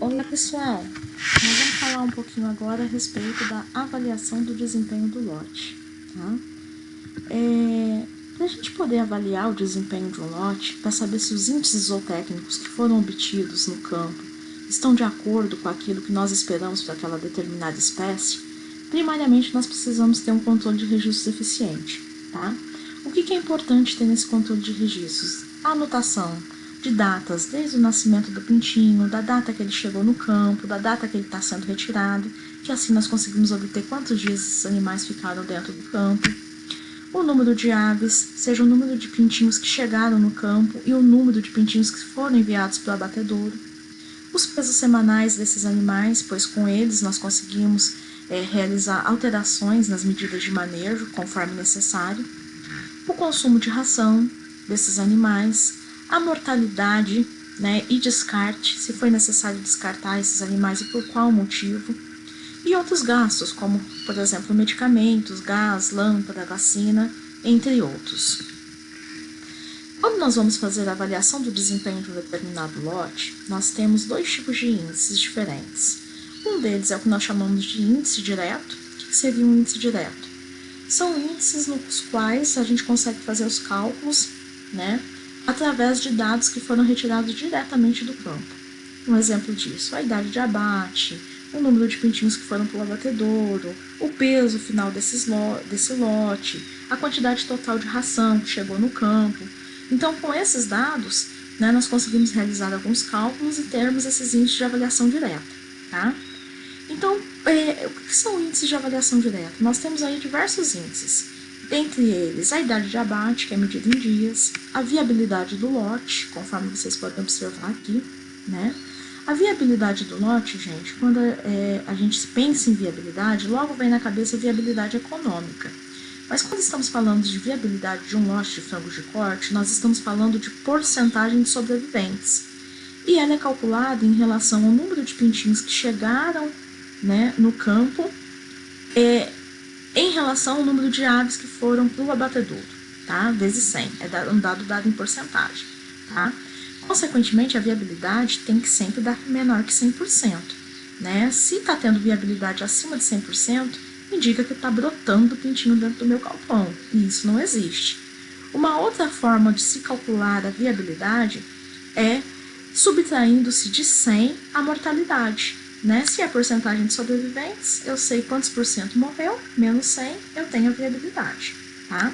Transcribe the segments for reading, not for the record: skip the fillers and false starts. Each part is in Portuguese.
Olá pessoal, nós vamos falar um pouquinho agora a respeito da avaliação do desempenho do lote. Tá? Para a gente poder avaliar o desempenho de um lote, para saber se os índices zootécnicos que foram obtidos no campo estão de acordo com aquilo que nós esperamos para aquela determinada espécie, primariamente nós precisamos ter um controle de registros eficiente. Tá? O que é importante ter nesse controle de registros? A anotação de datas, desde o nascimento do pintinho, da data que ele chegou no campo, da data que ele está sendo retirado, que assim nós conseguimos obter quantos dias esses animais ficaram dentro do campo. O número de aves, seja o número de pintinhos que chegaram no campo e o número de pintinhos que foram enviados para o abatedouro. Os pesos semanais desses animais, pois com eles nós conseguimos realizar alterações nas medidas de manejo, conforme necessário. O consumo de ração desses animais, a mortalidade, e descarte, se foi necessário descartar esses animais e por qual motivo, e outros gastos, como, por exemplo, medicamentos, gás, lâmpada, vacina, entre outros. Quando nós vamos fazer a avaliação do desempenho de um determinado lote, nós temos dois tipos de índices diferentes. Um deles é o que nós chamamos de índice direto. O que seria um índice direto? São índices nos quais a gente consegue fazer os cálculos, através de dados que foram retirados diretamente do campo. Um exemplo disso, a idade de abate, o número de pintinhos que foram para o abatedouro, o peso final desse lote, a quantidade total de ração que chegou no campo. Então, com esses dados, nós conseguimos realizar alguns cálculos e termos esses índices de avaliação direta. Tá? Então, o que são índices de avaliação direta? Nós temos aí diversos índices. Dentre eles, a idade de abate, que é medida em dias, a viabilidade do lote, conforme vocês podem observar aqui, A viabilidade do lote, gente, quando a gente pensa em viabilidade, logo vem na cabeça a viabilidade econômica. Mas quando estamos falando de viabilidade de um lote de frangos de corte, nós estamos falando de porcentagem de sobreviventes. E ela é calculada em relação ao número de pintinhos que chegaram no campo em relação ao número de aves que foram para o abatedouro, tá? Vezes 100, é um dado dado em porcentagem, tá? Consequentemente, a viabilidade tem que sempre dar menor que 100%, Se está tendo viabilidade acima de 100%, indica que está brotando pintinho dentro do meu galpão, e isso não existe. Uma outra forma de se calcular a viabilidade é subtraindo-se de 100 a mortalidade. Se é a porcentagem de sobreviventes, eu sei quantos por cento morreu, menos 100, eu tenho a viabilidade. Tá?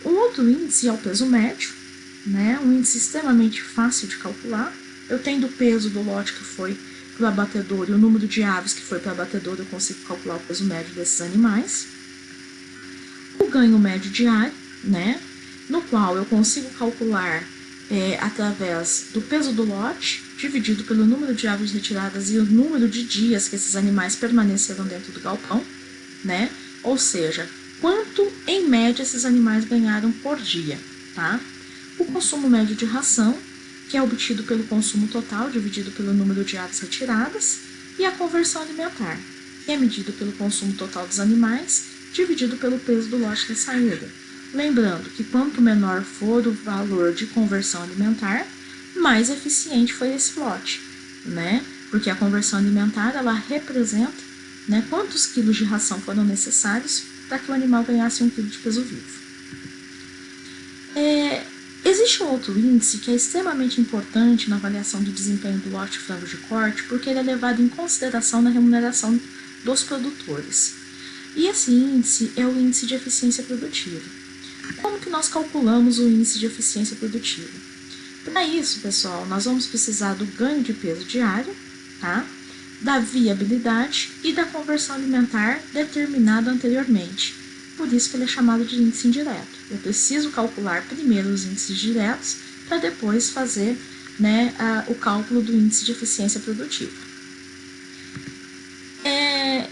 Um outro índice é o peso médio, um índice extremamente fácil de calcular. Eu tendo o peso do lote que foi para o abatedouro e o número de aves que foi para o abatedouro, eu consigo calcular o peso médio desses animais. O ganho médio diário, no qual eu consigo calcular através do peso do lote, dividido pelo número de aves retiradas e o número de dias que esses animais permaneceram dentro do galpão, Ou seja, quanto em média esses animais ganharam por dia, tá? O consumo médio de ração, que é obtido pelo consumo total dividido pelo número de aves retiradas, e a conversão alimentar, que é medido pelo consumo total dos animais dividido pelo peso do lote da saída. Lembrando que quanto menor for o valor de conversão alimentar, mais eficiente foi esse lote, Porque a conversão alimentar, ela representa, quantos quilos de ração foram necessários para que o animal ganhasse 1 quilo de peso vivo. Existe um outro índice que é extremamente importante na avaliação do desempenho do lote de frango de corte, porque ele é levado em consideração na remuneração dos produtores. E esse índice é o índice de eficiência produtiva. Como que nós calculamos o índice de eficiência produtiva? Para isso, pessoal, nós vamos precisar do ganho de peso diário, tá? Da viabilidade e da conversão alimentar determinada anteriormente. Por isso que ele é chamado de índice indireto. Eu preciso calcular primeiro os índices diretos para depois fazer o cálculo do índice de eficiência produtiva.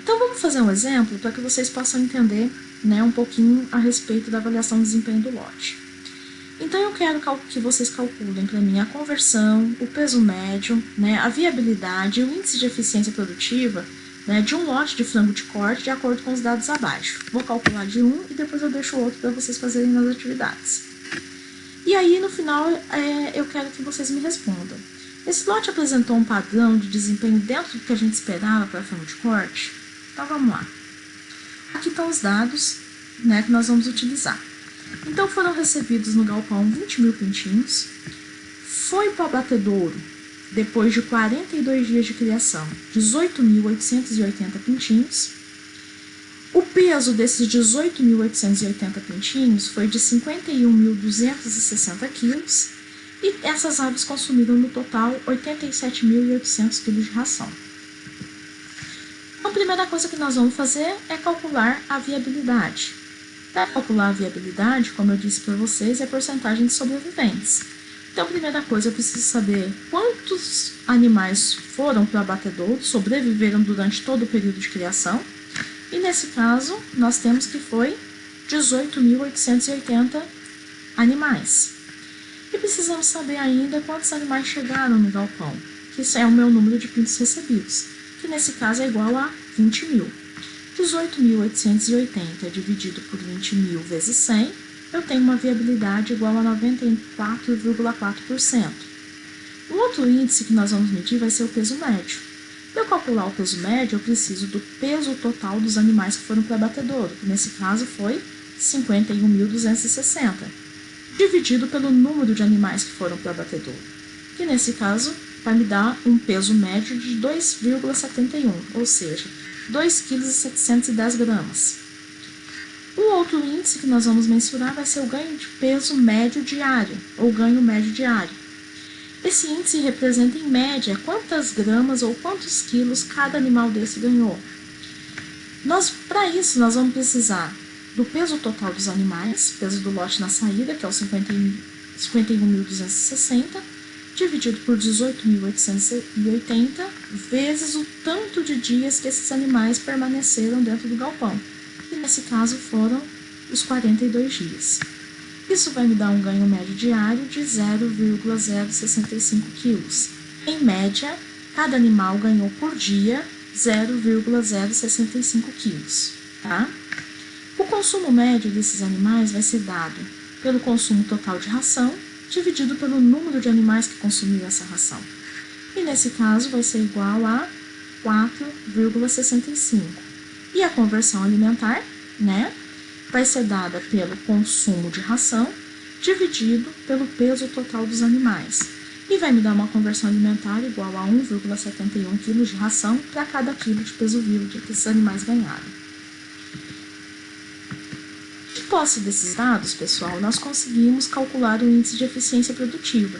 Então, vamos fazer um exemplo para que vocês possam entender um pouquinho a respeito da avaliação do desempenho do lote. Então, eu quero que vocês calculem para mim a conversão, o peso médio, a viabilidade e o índice de eficiência produtiva de um lote de frango de corte de acordo com os dados abaixo. Vou calcular de um e depois eu deixo o outro para vocês fazerem nas atividades. E aí, no final, eu quero que vocês me respondam. Esse lote apresentou um padrão de desempenho dentro do que a gente esperava para frango de corte? Então vamos lá. Aqui estão os dados, né, que nós vamos utilizar. Então foram recebidos no galpão 20 mil pintinhos, foi para o abatedouro, depois de 42 dias de criação, 18.880 pintinhos. O peso desses 18.880 pintinhos foi de 51.260 quilos e essas aves consumiram no total 87.800 quilos de ração. Então, a primeira coisa que nós vamos fazer é calcular a viabilidade. Para calcular a viabilidade, como eu disse para vocês, é a porcentagem de sobreviventes. Então, a primeira coisa, eu preciso saber quantos animais foram para o abatedouro, sobreviveram durante todo o período de criação. E nesse caso, nós temos que foi 18.880 animais. E precisamos saber ainda quantos animais chegaram no galpão, que isso é o meu número de pintos recebidos, que nesse caso é igual a 20 mil. 18.880 dividido por 20 mil vezes 100, eu tenho uma viabilidade igual a 94,4%. O outro índice que nós vamos medir vai ser o peso médio. Para eu calcular o peso médio, eu preciso do peso total dos animais que foram para o abatedouro, que nesse caso foi 51.260, dividido pelo número de animais que foram para o abatedouro, que nesse caso vai me dar um peso médio de 2,71, ou seja, 2,710 kg. O outro índice que nós vamos mensurar vai ser o ganho de peso médio diário, ou ganho médio diário. Esse índice representa, em média, quantas gramas ou quantos quilos cada animal desse ganhou. Para isso, nós vamos precisar do peso total dos animais, peso do lote na saída, que é o 51.260, dividido por 18.880, vezes o tanto de dias que esses animais permaneceram dentro do galpão. E nesse caso foram os 42 dias. Isso vai me dar um ganho médio diário de 0,065 quilos. Em média, cada animal ganhou por dia 0,065 quilos, tá? O consumo médio desses animais vai ser dado pelo consumo total de ração, dividido pelo número de animais que consumiram essa ração. E nesse caso vai ser igual a 4,65. E a conversão alimentar, né, vai ser dada pelo consumo de ração, dividido pelo peso total dos animais. E vai me dar uma conversão alimentar igual a 1,71 kg de ração para cada quilo de peso vivo que esses animais ganharam. De posse desses dados, pessoal, nós conseguimos calcular o índice de eficiência produtiva.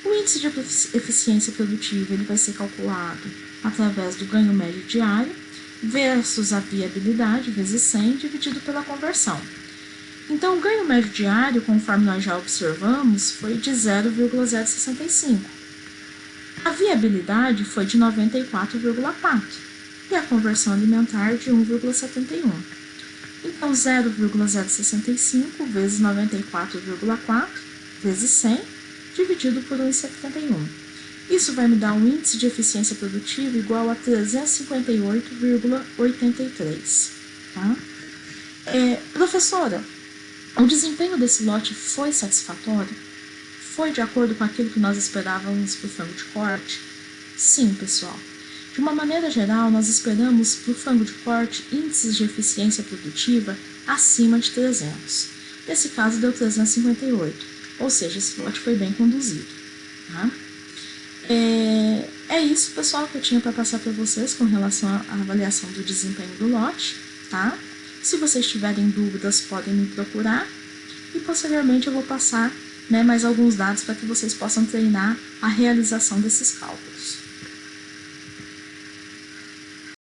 O índice de eficiência produtiva ele vai ser calculado através do ganho médio diário versus a viabilidade vezes 100 dividido pela conversão. Então, o ganho médio diário, conforme nós já observamos, foi de 0,065. A viabilidade foi de 94,4 e a conversão alimentar de 1,71. Então, 0,065 vezes 94,4 vezes 100 dividido por 1,71. Isso vai me dar um índice de eficiência produtiva igual a 358,83. Tá? Professora, o desempenho desse lote foi satisfatório? Foi de acordo com aquilo que nós esperávamos para o frango de corte? Sim, pessoal. De uma maneira geral, nós esperamos para o frango de corte índices de eficiência produtiva acima de 300. Nesse caso, deu 358, ou seja, esse lote foi bem conduzido. Tá? É isso, pessoal, que eu tinha para passar para vocês com relação à avaliação do desempenho do lote. Tá? Se vocês tiverem dúvidas, podem me procurar e posteriormente eu vou passar mais alguns dados para que vocês possam treinar a realização desses cálculos.